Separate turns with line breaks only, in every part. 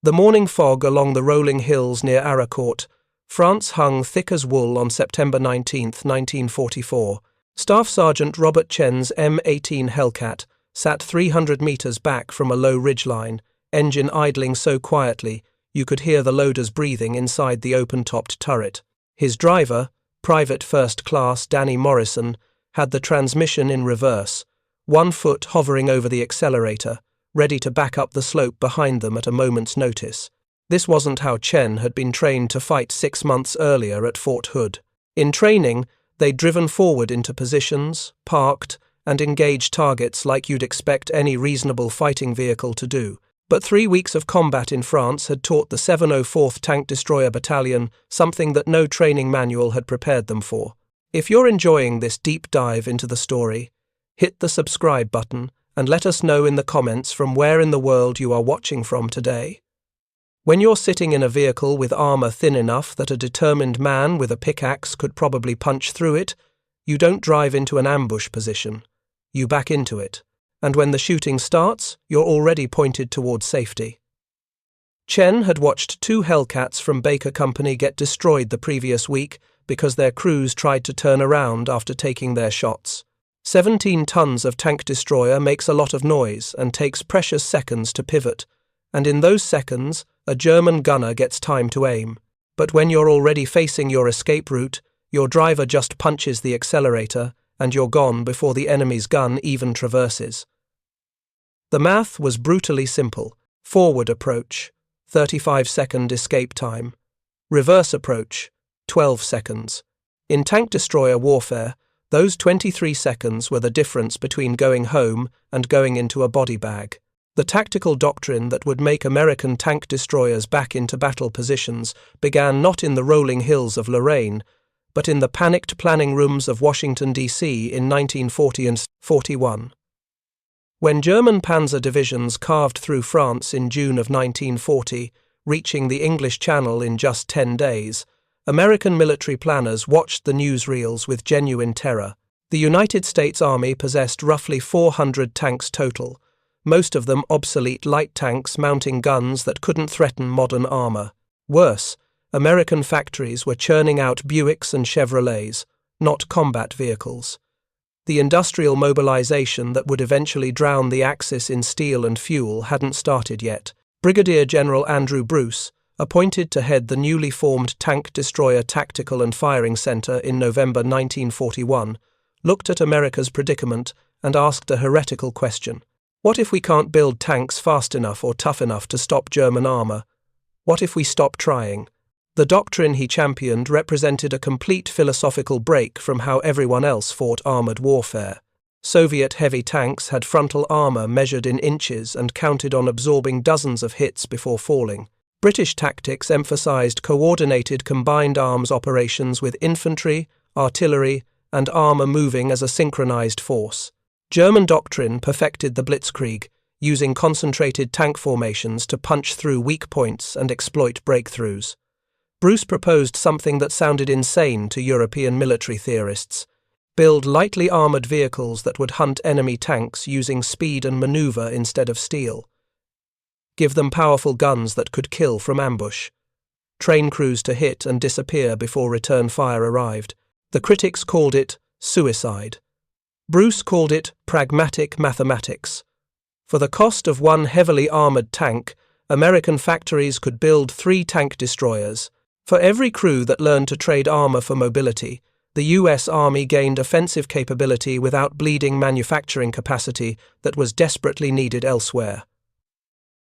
The morning fog along the rolling hills near Arracourt, France hung thick as wool on September 19th, 1944. Staff Sergeant Robert Chen's M18 Hellcat sat 300 meters back from a low ridgeline, engine idling so quietly you could hear the loaders breathing inside the open-topped turret. His driver, Private First Class Danny Morrison, had the transmission in reverse, one foot hovering over the accelerator, ready to back up the slope behind them at a moment's notice. This wasn't how Chen had been trained to fight 6 months earlier at Fort Hood. In training, they'd driven forward into positions, parked, and engaged targets like you'd expect any reasonable fighting vehicle to do. But 3 weeks of combat in France had taught the 704th Tank Destroyer Battalion something that no training manual had prepared them for. If you're enjoying this deep dive into the story, hit the subscribe button and let us know in the comments from where in the world you are watching from today. When you're sitting in a vehicle with armor thin enough that a determined man with a pickaxe could probably punch through it, you don't drive into an ambush position. You back into it. And when the shooting starts, you're already pointed towards safety. Chen had watched 2 Hellcats from Baker Company get destroyed the previous week because their crews tried to turn around after taking their shots. 17 tons of tank destroyer makes a lot of noise and takes precious seconds to pivot, and in those seconds, a German gunner gets time to aim. But when you're already facing your escape route, your driver just punches the accelerator, and you're gone before the enemy's gun even traverses. The math was brutally simple. Forward approach, 35-second escape time. Reverse approach, 12 seconds. In tank destroyer warfare, those 23 seconds were the difference between going home and going into a body bag. The tactical doctrine that would make American tank destroyers back into battle positions began not in the rolling hills of Lorraine, but in the panicked planning rooms of Washington, D.C. in 1940 and 41. When German panzer divisions carved through France in June of 1940, reaching the English Channel in just 10 days, American military planners watched the newsreels with genuine terror. The United States Army possessed roughly 400 tanks total, most of them obsolete light tanks mounting guns that couldn't threaten modern armor. Worse, American factories were churning out Buicks and Chevrolets, not combat vehicles. The industrial mobilization that would eventually drown the Axis in steel and fuel hadn't started yet. Brigadier General Andrew Bruce, appointed to head the newly formed Tank Destroyer Tactical and Firing Center in November 1941, looked at America's predicament and asked a heretical question. What if we can't build tanks fast enough or tough enough to stop German armor? What if we stop trying? The doctrine he championed represented a complete philosophical break from how everyone else fought armored warfare. Soviet heavy tanks had frontal armor measured in inches and counted on absorbing dozens of hits before falling. British tactics emphasized coordinated combined arms operations with infantry, artillery, and armor moving as a synchronized force. German doctrine perfected the blitzkrieg, using concentrated tank formations to punch through weak points and exploit breakthroughs. Bruce proposed something that sounded insane to European military theorists: build lightly armored vehicles that would hunt enemy tanks using speed and maneuver instead of steel. Give them powerful guns that could kill from ambush. Train crews to hit and disappear before return fire arrived. The critics called it suicide. Bruce called it pragmatic mathematics. For the cost of one heavily armored tank, American factories could build 3 tank destroyers. For every crew that learned to trade armor for mobility, the U.S. Army gained offensive capability without bleeding manufacturing capacity that was desperately needed elsewhere.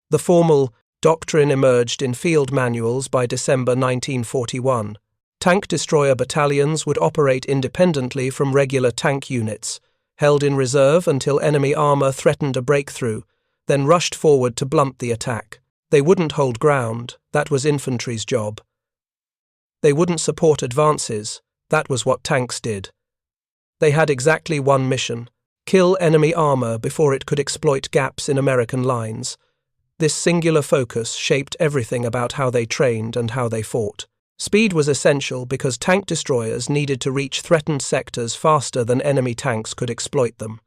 The formal doctrine emerged in field manuals by December 1941. Tank destroyer battalions would operate independently from regular tank units, held in reserve until enemy armor threatened a breakthrough, then rushed forward to blunt the attack. They wouldn't hold ground, that was infantry's job. They wouldn't support advances, that was what tanks did. They had exactly one mission: kill enemy armor before it could exploit gaps in American lines. This singular focus shaped everything about how they trained and how they fought. Speed was essential because tank destroyers needed to reach threatened sectors faster than enemy tanks could exploit them.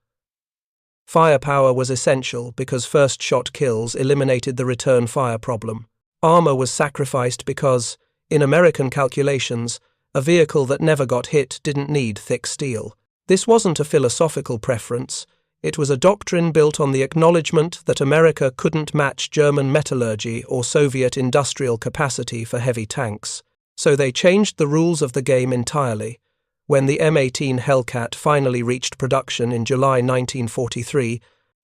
Firepower was essential because first shot kills eliminated the return fire problem. Armor was sacrificed because, in American calculations, a vehicle that never got hit didn't need thick steel. This wasn't a philosophical preference. It was a doctrine built on the acknowledgement that America couldn't match German metallurgy or Soviet industrial capacity for heavy tanks. So they changed the rules of the game entirely. When the M18 Hellcat finally reached production in July 1943,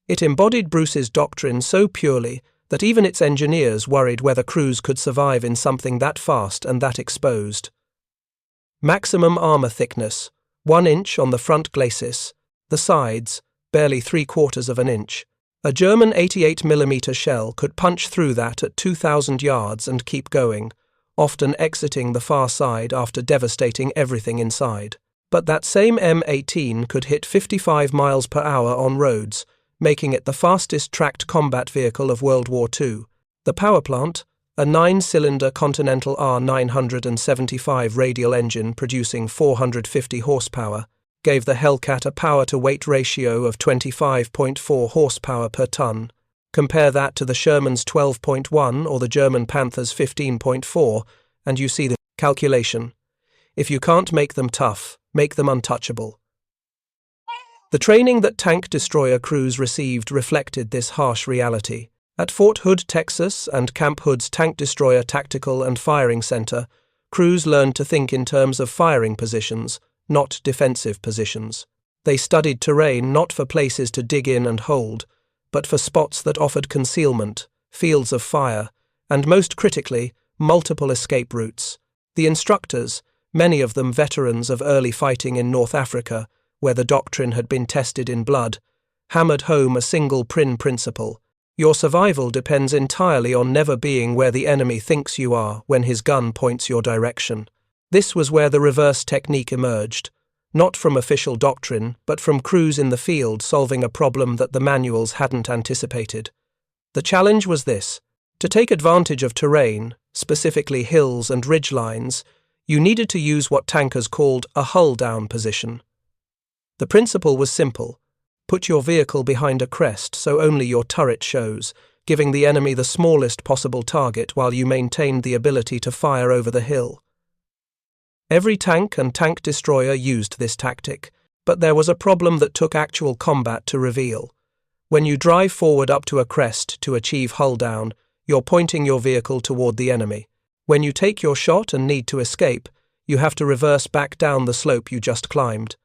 it embodied Bruce's doctrine so purely that even its engineers worried whether crews could survive in something that fast and that exposed. Maximum armor thickness, 1 inch on the front glacis, the sides, barely 3/4 of an inch. A German 88mm shell could punch through that at 2,000 yards and keep going, often exiting the far side after devastating everything inside. But that same M18 could hit 55 miles per hour on roads, making it the fastest tracked combat vehicle of World War II. The power plant, a 9-cylinder Continental R975 radial engine producing 450 horsepower, gave the Hellcat a power-to-weight ratio of 25.4 horsepower per ton. Compare that to the Sherman's 12.1 or the German Panthers 15.4, and you see the calculation. If you can't make them tough, make them untouchable. The training that tank destroyer crews received reflected this harsh reality. At Fort Hood, Texas, and Camp Hood's Tank Destroyer Tactical and Firing Center, crews learned to think in terms of firing positions, not defensive positions. They studied terrain not for places to dig in and hold, but for spots that offered concealment, fields of fire, and most critically, multiple escape routes. The instructors, many of them veterans of early fighting in North Africa, where the doctrine had been tested in blood, hammered home a single principle. Your survival depends entirely on never being where the enemy thinks you are when his gun points your direction. This was where the reverse technique emerged, not from official doctrine, but from crews in the field solving a problem that the manuals hadn't anticipated. The challenge was this: to take advantage of terrain, specifically hills and ridgelines, you needed to use what tankers called a hull-down position. The principle was simple. Put your vehicle behind a crest so only your turret shows, giving the enemy the smallest possible target while you maintained the ability to fire over the hill. Every tank and tank destroyer used this tactic, but there was a problem that took actual combat to reveal. When you drive forward up to a crest to achieve hull down, you're pointing your vehicle toward the enemy. When you take your shot and need to escape, you have to reverse back down the slope you just climbed.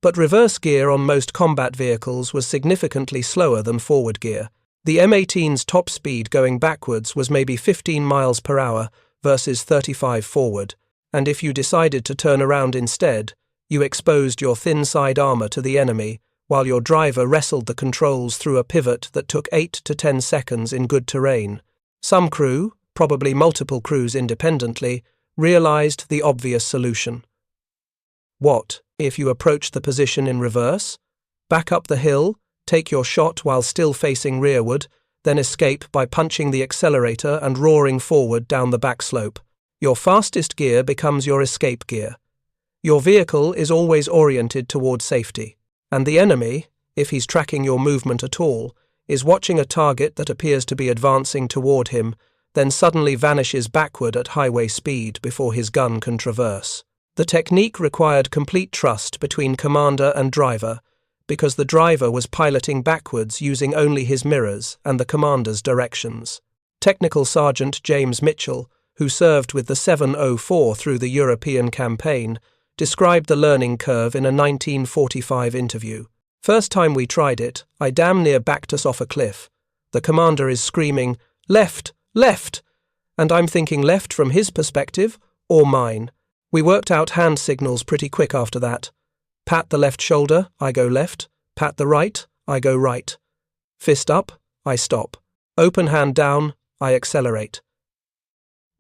But reverse gear on most combat vehicles was significantly slower than forward gear. The M18's top speed going backwards was maybe 15 miles per hour versus 35 forward, and if you decided to turn around instead, you exposed your thin side armor to the enemy while your driver wrestled the controls through a pivot that took 8 to 10 seconds in good terrain. Some crew, probably multiple crews independently, realized the obvious solution. What if you approach the position in reverse? Back up the hill, take your shot while still facing rearward, then escape by punching the accelerator and roaring forward down the back slope. Your fastest gear becomes your escape gear. Your vehicle is always oriented toward safety, and the enemy, if he's tracking your movement at all, is watching a target that appears to be advancing toward him, then suddenly vanishes backward at highway speed before his gun can traverse. The technique required complete trust between commander and driver, because the driver was piloting backwards using only his mirrors and the commander's directions. Technical Sergeant James Mitchell, who served with the 704 through the European campaign, described the learning curve in a 1945 interview. "First time we tried it, I damn near backed us off a cliff. The commander is screaming, 'Left! Left!' And I'm thinking left from his perspective or mine. We worked out hand signals pretty quick after that. Pat the left shoulder, I go left. Pat the right, I go right. Fist up, I stop. Open hand down, I accelerate."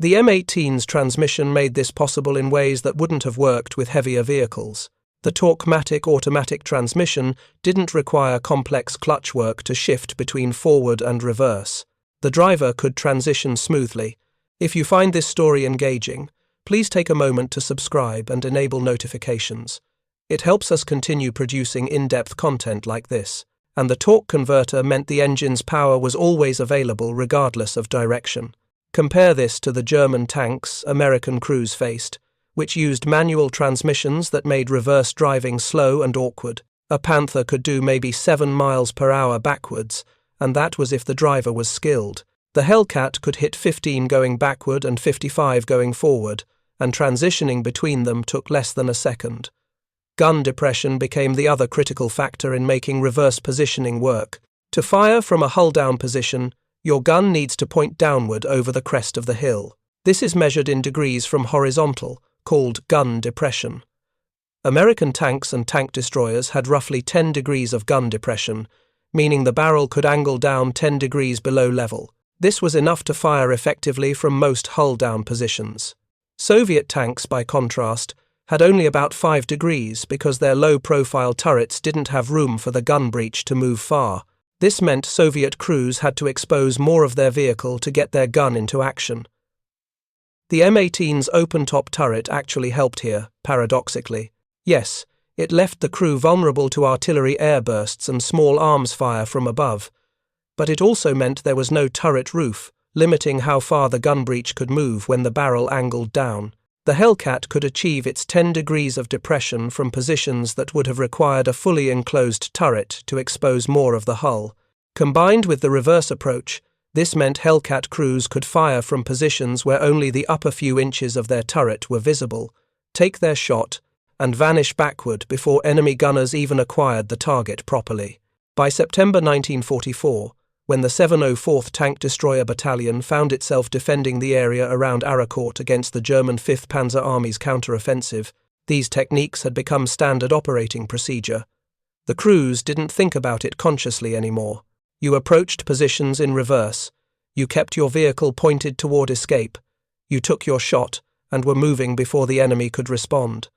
The M18's transmission made this possible in ways that wouldn't have worked with heavier vehicles. The Torque-matic automatic transmission didn't require complex clutch work to shift between forward and reverse. The driver could transition smoothly. If you find this story engaging, please take a moment to subscribe and enable notifications. It helps us continue producing in-depth content like this, and the torque converter meant the engine's power was always available regardless of direction. Compare this to the German tanks American crews faced, which used manual transmissions that made reverse driving slow and awkward. A Panther could do maybe 7 miles per hour backwards, and that was if the driver was skilled. The Hellcat could hit 15 going backward and 55 going forward, and transitioning between them took less than a second. Gun depression became the other critical factor in making reverse positioning work. To fire from a hull-down position, your gun needs to point downward over the crest of the hill. This is measured in degrees from horizontal, called gun depression. American tanks and tank destroyers had roughly 10 degrees of gun depression, meaning the barrel could angle down 10 degrees below level. This was enough to fire effectively from most hull-down positions. Soviet tanks, by contrast, had only about 5 degrees because their low-profile turrets didn't have room for the gun breech to move far. This meant Soviet crews had to expose more of their vehicle to get their gun into action. The M18's open-top turret actually helped here, paradoxically. Yes, it left the crew vulnerable to artillery airbursts and small arms fire from above, but it also meant there was no turret roof, limiting how far the gun breech could move when the barrel angled down. The Hellcat could achieve its 10 degrees of depression from positions that would have required a fully enclosed turret to expose more of the hull. Combined with the reverse approach, this meant Hellcat crews could fire from positions where only the upper few inches of their turret were visible, take their shot, and vanish backward before enemy gunners even acquired the target properly. By September 1944, when the 704th Tank Destroyer Battalion found itself defending the area around Arracourt against the German 5th Panzer Army's counter-offensive, these techniques had become standard operating procedure. The crews didn't think about it consciously anymore. You approached positions in reverse, you kept your vehicle pointed toward escape, you took your shot, and were moving before the enemy could respond.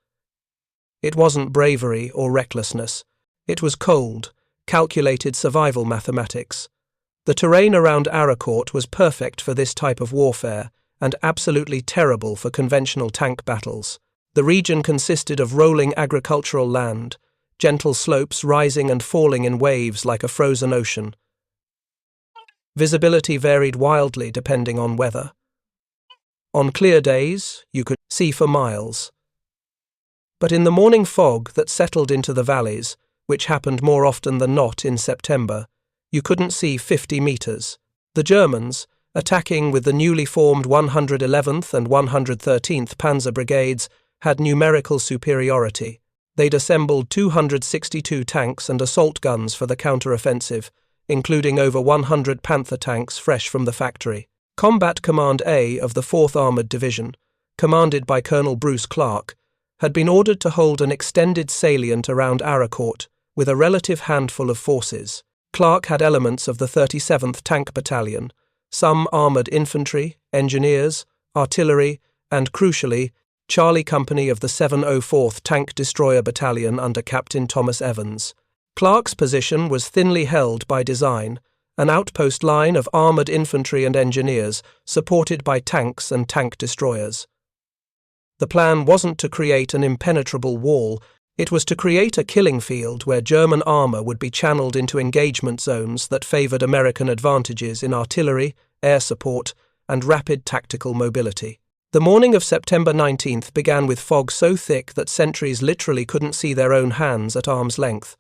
It wasn't bravery or recklessness. It was cold, calculated survival mathematics. The terrain around Arracourt was perfect for this type of warfare and absolutely terrible for conventional tank battles. The region consisted of rolling agricultural land, gentle slopes rising and falling in waves like a frozen ocean. Visibility varied wildly depending on weather. On clear days, you could see for miles. But in the morning fog that settled into the valleys, which happened more often than not in September, you couldn't see 50 meters. The Germans, attacking with the newly formed 111th and 113th Panzer Brigades, had numerical superiority. They'd assembled 262 tanks and assault guns for the counter-offensive, including over 100 Panther tanks fresh from the factory. Combat Command A of the 4th Armoured Division, commanded by Colonel Bruce Clark, had been ordered to hold an extended salient around Arracourt with a relative handful of forces. Clark had elements of the 37th Tank Battalion, some armoured infantry, engineers, artillery, and, crucially, Charlie Company of the 704th Tank Destroyer Battalion under Captain Thomas Evans. Clark's position was thinly held by design, an outpost line of armoured infantry and engineers supported by tanks and tank destroyers. The plan wasn't to create an impenetrable wall, it was to create a killing field where German armour would be channeled into engagement zones that favoured American advantages in artillery, air support, and rapid tactical mobility. The morning of September 19th began with fog so thick that sentries literally couldn't see their own hands at arm's length.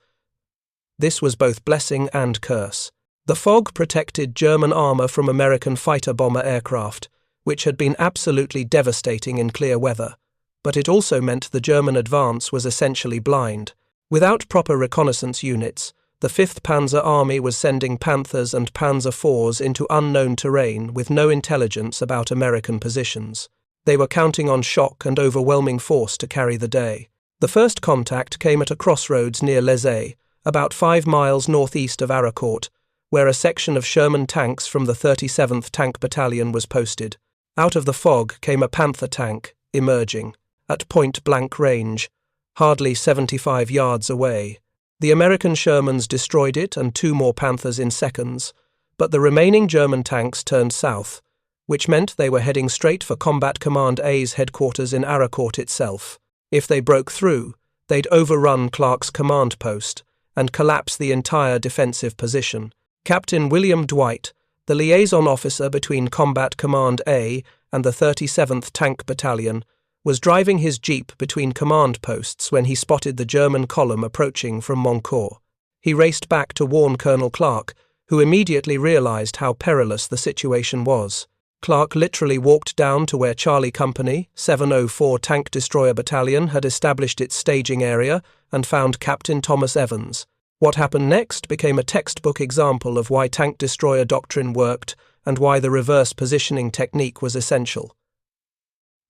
This was both blessing and curse. The fog protected German armour from American fighter-bomber aircraft, which had been absolutely devastating in clear weather. But it also meant the German advance was essentially blind. Without proper reconnaissance units, the 5th Panzer Army was sending Panthers and Panzer IVs into unknown terrain with no intelligence about American positions. They were counting on shock and overwhelming force to carry the day. The first contact came at a crossroads near Les Ayes, about 5 miles northeast of Arracourt, where a section of Sherman tanks from the 37th Tank Battalion was posted. Out of the fog came a Panther tank, emerging, at point-blank range, hardly 75 yards away. The American Shermans destroyed it and 2 more Panthers in seconds, but the remaining German tanks turned south, which meant they were heading straight for Combat Command A's headquarters in Arracourt itself. If they broke through, they'd overrun Clark's command post and collapse the entire defensive position. Captain William Dwight, the liaison officer between Combat Command A and the 37th Tank Battalion, was driving his jeep between command posts when he spotted the German column approaching from Moncourt. He raced back to warn Colonel Clark, who immediately realized how perilous the situation was. Clark literally walked down to where Charlie Company, 704 Tank Destroyer Battalion, had established its staging area and found Captain Thomas Evans. What happened next became a textbook example of why tank destroyer doctrine worked and why the reverse positioning technique was essential.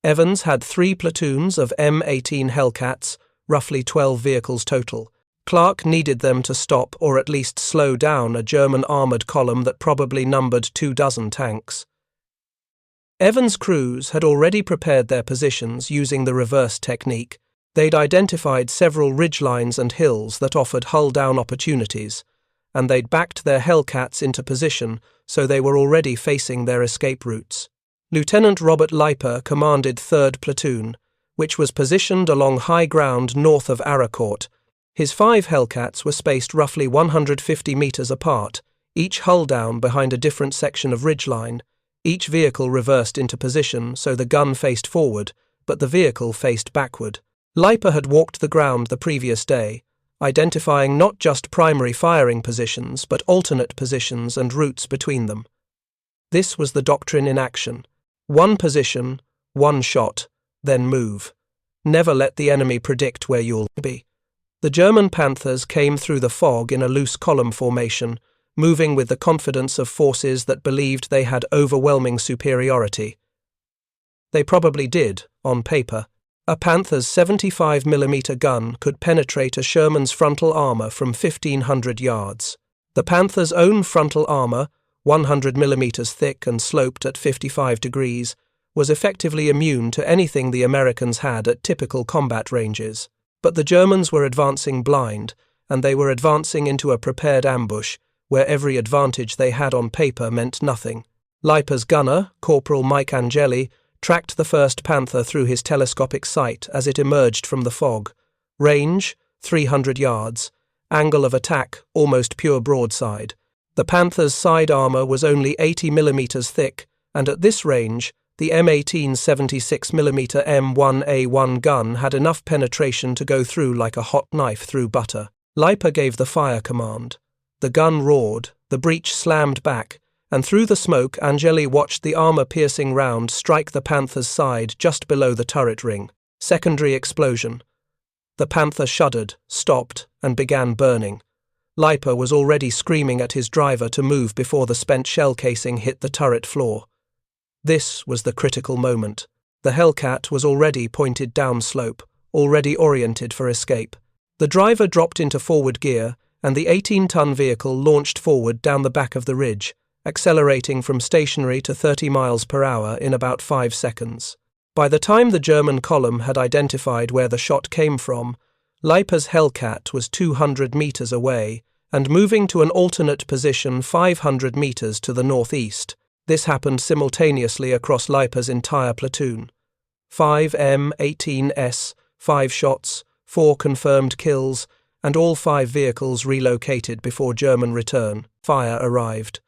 Evans had 3 platoons of M18 Hellcats, roughly 12 vehicles total. Clark needed them to stop or at least slow down a German armoured column that probably numbered 24 tanks. Evans' crews had already prepared their positions using the reverse technique. They'd identified several ridgelines and hills that offered hull-down opportunities, and they'd backed their Hellcats into position so they were already facing their escape routes. Lieutenant Robert Leiper commanded 3rd Platoon, which was positioned along high ground north of Arracourt. His 5 Hellcats were spaced roughly 150 metres apart, each hull down behind a different section of ridgeline. Each vehicle reversed into position so the gun faced forward, but the vehicle faced backward. Leiper had walked the ground the previous day, identifying not just primary firing positions but alternate positions and routes between them. This was the doctrine in action. 1 position, 1 shot, then move. Never let the enemy predict where you'll be. The German Panthers came through the fog in a loose column formation, moving with the confidence of forces that believed they had overwhelming superiority. They probably did, on paper. A Panther's 75mm gun could penetrate a Sherman's frontal armour from 1,500 yards. The Panther's own frontal armour, 100mm thick and sloped at 55 degrees, was effectively immune to anything the Americans had at typical combat ranges. But the Germans were advancing blind, and they were advancing into a prepared ambush, where every advantage they had on paper meant nothing. Leiper's gunner, Corporal Mike Angeli, tracked the first Panther through his telescopic sight as it emerged from the fog. Range, 300 yards. Angle of attack, almost pure broadside. The Panther's side armour was only 80mm thick, and at this range, the M18 76mm M1A1 gun had enough penetration to go through like a hot knife through butter. Leiper gave the fire command. The gun roared, the breech slammed back, and through the smoke Angeli watched the armour-piercing round strike the Panther's side just below the turret ring. Secondary explosion. The Panther shuddered, stopped, and began burning. Leiper was already screaming at his driver to move before the spent shell casing hit the turret floor. This was the critical moment. The Hellcat was already pointed downslope, already oriented for escape. The driver dropped into forward gear, and the 18-ton vehicle launched forward down the back of the ridge, accelerating from stationary to 30 miles per hour in about 5 seconds. By the time the German column had identified where the shot came from, Leiper's Hellcat was 200 meters away and moving to an alternate position 500 meters to the northeast. This happened simultaneously across Leiper's entire platoon. 5 M18s, 5 shots, 4 confirmed kills, and all 5 vehicles relocated before German return fire arrived.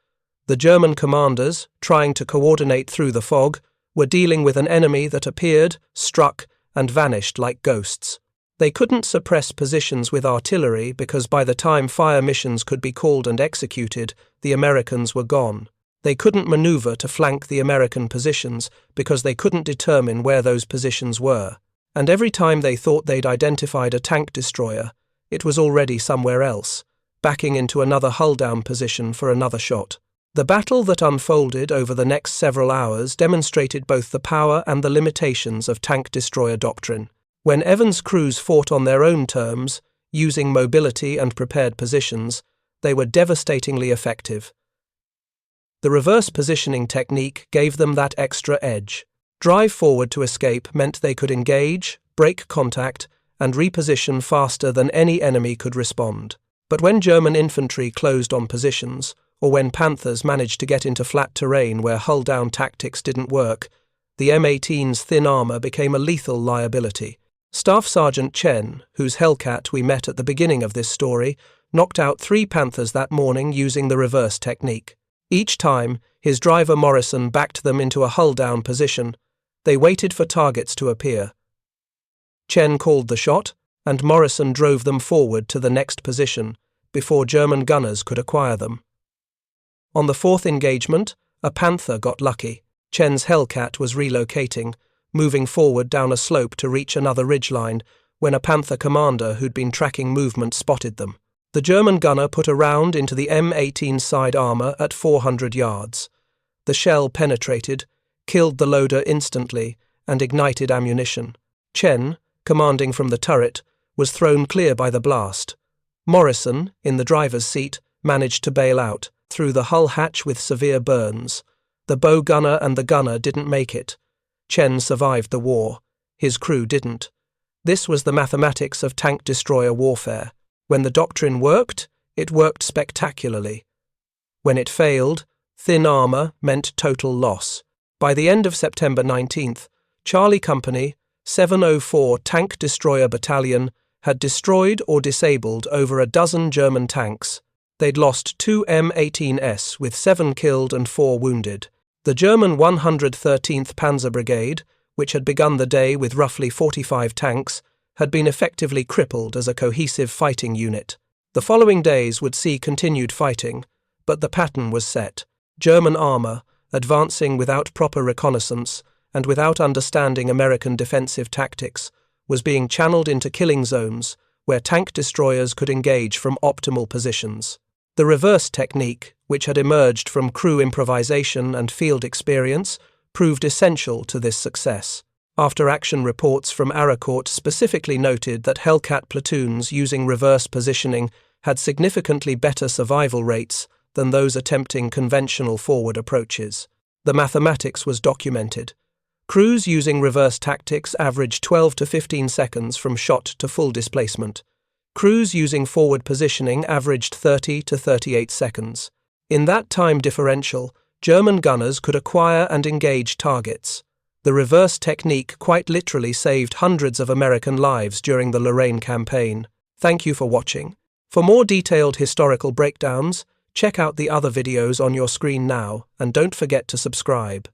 The German commanders, trying to coordinate through the fog, were dealing with an enemy that appeared, struck, and vanished like ghosts. They couldn't suppress positions with artillery because by the time fire missions could be called and executed, the Americans were gone. They couldn't maneuver to flank the American positions because they couldn't determine where those positions were. And every time they thought they'd identified a tank destroyer, it was already somewhere else, backing into another hull-down position for another shot. The battle that unfolded over the next several hours demonstrated both the power and the limitations of tank destroyer doctrine. When Evans' crews fought on their own terms, using mobility and prepared positions, they were devastatingly effective. The reverse positioning technique gave them that extra edge. Drive forward to escape meant they could engage, break contact, and reposition faster than any enemy could respond. But when German infantry closed on positions, or when Panthers managed to get into flat terrain where hull-down tactics didn't work, the M18's thin armour became a lethal liability. Staff Sergeant Chen, whose Hellcat we met at the beginning of this story, knocked out 3 Panthers that morning using the reverse technique. Each time, his driver Morrison backed them into a hull-down position. They waited for targets to appear. Chen called the shot, and Morrison drove them forward to the next position, before German gunners could acquire them. On the fourth engagement, a Panther got lucky. Chen's Hellcat was relocating, moving forward down a slope to reach another ridgeline, when a Panther commander who'd been tracking movement spotted them. The German gunner put a round into the M18 side armor at 400 yards. The shell penetrated, killed the loader instantly, and ignited ammunition. Chen, commanding from the turret, was thrown clear by the blast. Morrison, in the driver's seat, managed to bail out, through the hull hatch with severe burns. The bow gunner and the gunner didn't make it. Chen survived the war. His crew didn't. This was the mathematics of tank destroyer warfare. When the doctrine worked, it worked spectacularly. When it failed, thin armor meant total loss. By the end of September 19th, Charlie Company, 704 Tank Destroyer Battalion, had destroyed or disabled over a dozen German tanks. They'd lost 2 M18s with 7 killed and 4 wounded. The German 113th Panzer Brigade, which had begun the day with roughly 45 tanks, had been effectively crippled as a cohesive fighting unit. The following days would see continued fighting, but the pattern was set. German armor, advancing without proper reconnaissance and without understanding American defensive tactics, was being channeled into killing zones where tank destroyers could engage from optimal positions. The reverse technique, which had emerged from crew improvisation and field experience, proved essential to this success. After-action reports from Arracourt specifically noted that Hellcat platoons using reverse positioning had significantly better survival rates than those attempting conventional forward approaches. The mathematics was documented. Crews using reverse tactics averaged 12 to 15 seconds from shot to full displacement. Crews using forward positioning averaged 30 to 38 seconds. In that time differential, German gunners could acquire and engage targets. The reverse technique quite literally saved hundreds of American lives during the Lorraine campaign. Thank you for watching. For more detailed historical breakdowns, check out the other videos on your screen now, and don't forget to subscribe.